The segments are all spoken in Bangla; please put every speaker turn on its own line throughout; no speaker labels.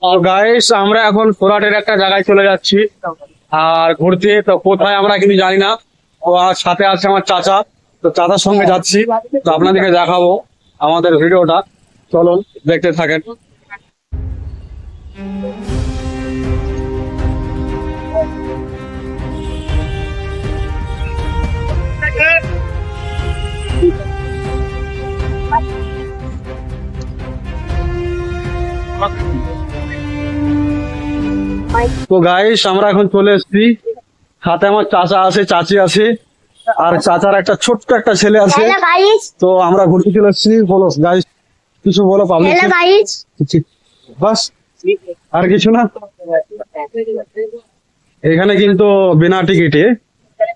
গাইস আমরা এখন সুরাটের একটা জায়গায় চলে যাচ্ছি আর ঘুরতে। তো কোথায় আমরা কিন্তু জানি না। তো আর সাথে আছে আমার চাচা। তো চাচার সঙ্গে যাচ্ছি। তো আপনাদেরকে দেখাবো আমাদের ভিডিওটা। চলুন দেখতে থাকেন। তো গাইস আমরা এখন চলে এসেছি। সাথে আমার চাচা আছে, চাচি আছে, আর চাচার একটা ছোট্ট একটা ছেলে আছে। তো আমরা ঘুরতে চলে এসেছি। বলো গাইস, কিছু বলো পাবলিক। বাস, আর কিছু না। এখানে কিন্তু বিনা টিকিটে,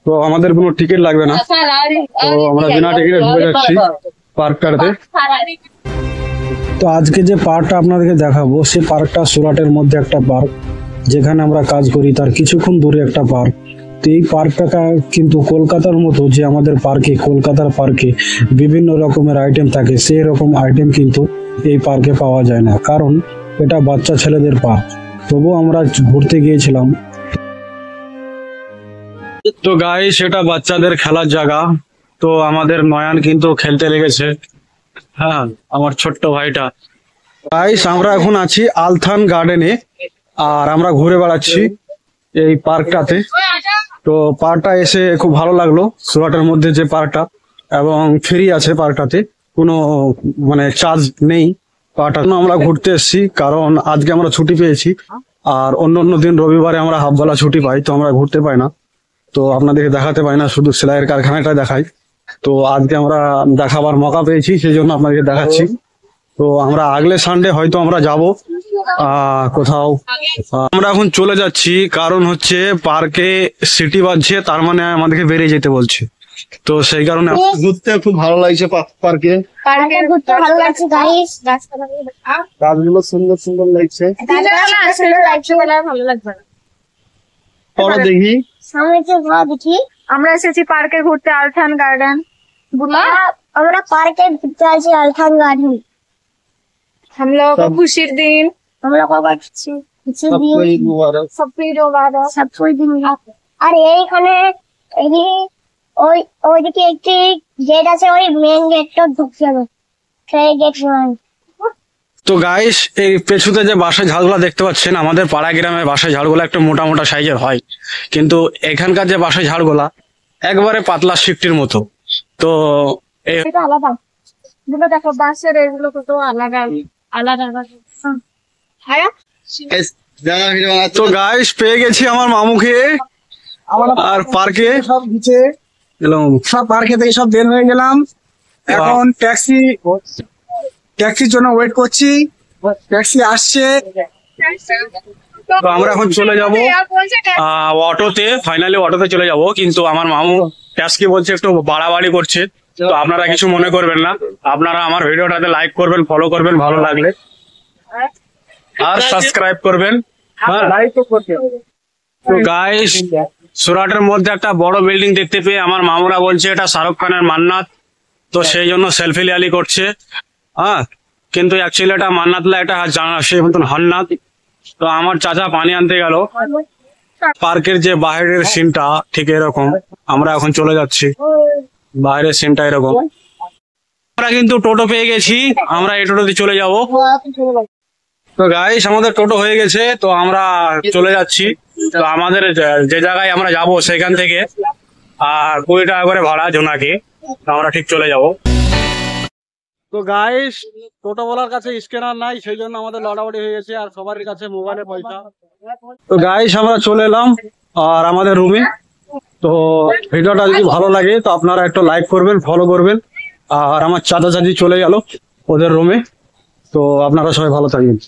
তো আমাদের কোনো টিকিট লাগবে না। তো আমরা বিনা টিকিটে ঢুকে যাচ্ছি পার্কটাতে। তো আজকে যে পার্কটা আপনাদেরকে দেখাবো, সে পার্কটা সুরাটের মধ্যে একটা পার্ক, যেখানে আমরা কাজ করি তার কিছুক্ষণ দূরে একটা পার্ক। তো এই পার্কটা কিন্তু কলকাতার মতো, যে আমাদের পার্কে, কলকাতার পার্কে বিভিন্ন রকমের আইটেম থাকে, সেই রকম আইটেম কিন্তু এই পার্কে পাওয়া যায় না, কারণ এটা বাচ্চা ছেলেদের পার্ক। তবুও আমরা ঘুরতে গিয়েছিলাম। তো গাইস এটা বাচ্চাদের খেলার জায়গা। তো আমাদের নয়ন কিন্তু খেলতে লেগেছে। হ্যাঁ, আমার ছোট্ট ভাইটা। গাইস আমরা এখন আছি আলথান গার্ডেনে, আর আমরা ঘুরে বেড়াচ্ছি এই পার্কটাতে। তো পার্কটা এসে খুব ভালো লাগলো। সুরাটের মধ্যে যে পার্কটা, এবং ফ্রি আছে পার্কটাতে, কোনো মানে চার্জ নেই। পার্কটা আমরা ঘুরতে এসেছি কারণ আজকে আমরা ছুটি পেয়েছি, আর অন্য অন্য দিন রবিবারে আমরা হাফ বেলা ছুটি পাই, তো আমরা ঘুরতে পাই না। তো আপনাদেরকে দেখাতে পাই না, শুধু সেলাইয়ের কারখানাটা দেখাই। তো আজকে আমরা দেখাবার মৌকা পেয়েছি, সেই জন্য আপনাদেরকে দেখাচ্ছি। তো আমরা আগলে সানডে হয়তো আমরা যাব কোথাও। আমরা এখন চলে যাচ্ছি, কারণ হচ্ছে পার্কে সিটি বাজছে, তার মানে আমাদেরকে বেরিয়ে যেতে বলছে। তো সেই কারণে ঘুরতে খুব ভালো লাগছে পার্কে।
ঘুরতে ভালো লাগছে গাইস,
গাছগুলো সুন্দর সুন্দর লাগছে।
ভালো লাগবে
পরে দেখি
সামনে দেখি।
আমরা এসেছি পার্কে ঘুরতে, আলথান গার্ডেন।
আমরা পার্কে ঘুরতে আসি আলথান গার্ডেন।
हम लोग को खुशी दिन,
हम लोग को सबको दिन। আর এইখানে ওই ওইদিকে একটি গেট আছে, ওই মেইন গেটটা ঢুকতে হবে, সেই গেট।
তো গাইস এই পেছুতে যে বাসায় ঝাড়গুলা দেখতে পাচ্ছেন, আমাদের পাড়া গ্রামে বাসায় ঝাড়গুলা একটু মোটা মোটা সাইজের হয়, কিন্তু এখানকার যে বাসায় ঝাড়গুলা একবারে পাতলা শিফটির মতো। তো
এটা আলাদা, এগুলো দেখো বাঁশের, এগুলো কত আলাদা আলাদা আলাদা।
তো গাইস পেয়ে গেছি আমার মামুকে, আর পার্কে
সব নিচে সব পার্কে থেকে সব বের হয়ে গেলাম। এখন ট্যাক্সির জন্য ওয়েট করছি, ট্যাক্সি আসছে।
তো আমরা এখন চলে যাব অটোতে, ফাইনালি অটোতে চলে যাব। কিন্তু আমার মামু ট্যাক্সি বলছে একটু বাড়াবাড়ি করছে, তো আপনারা কিছু মনে করবেন না। আপনারা আমার ভিডিওটাতে লাইক করবেন, ফলো করবেন ভালো লাগলে, আর সাবস্ক্রাইব করবেন। তো গাইস সুরাটের মধ্যে একটা বড় বিল্ডিং দেখতে পেয়ে আমার মামুরা বলছে এটা শাহরুখ খানের মান্নাত, তো সেই জন্য সেলফি লিয়ালি করছে। হ্যাঁ, কিন্তু অ্যাকচুয়ালি এটা মান্নাত না, এটা সেই মতন হান্নাত। তো আমার চাচা পানি আনতে গেল। পার্কের যে বাইরের সিনটা ঠিক এরকম, আমরা এখন চলে যাচ্ছি। বাইরের সিনটা এরকম। আমরা কিন্তু টোটো পেয়ে গেছি, আমরা এই টোটোতে চলে যাব। তো গাইস আমাদের টোটো হয়ে গেছে, তো আমরা চলে যাচ্ছি। তো আমাদের যে জায়গায় আমরা যাব সেখান থেকে 20 টাকা করে ভাড়া জোনাকে, আমরা ঠিক চলে যাব। তো গাইস টোটোওয়ালার কাছে স্ক্যানার নাই, সেই জন্য আমাদের লড়াবড়ি হয়ে গেছে, আর সবার কাছে মোবাইলে পয়সা। তো গাইস আমরা চলে এলাম আর আমাদের রুমে। তো ভিডিওটা যদি ভালো লাগে তো আপনারা একটু লাইক করবেন, ফলো করবেন। আর আমার চাচা চাচি চলে গেল ওদের রুমে। তো আপনারা সবাই ভালো থাকবেন।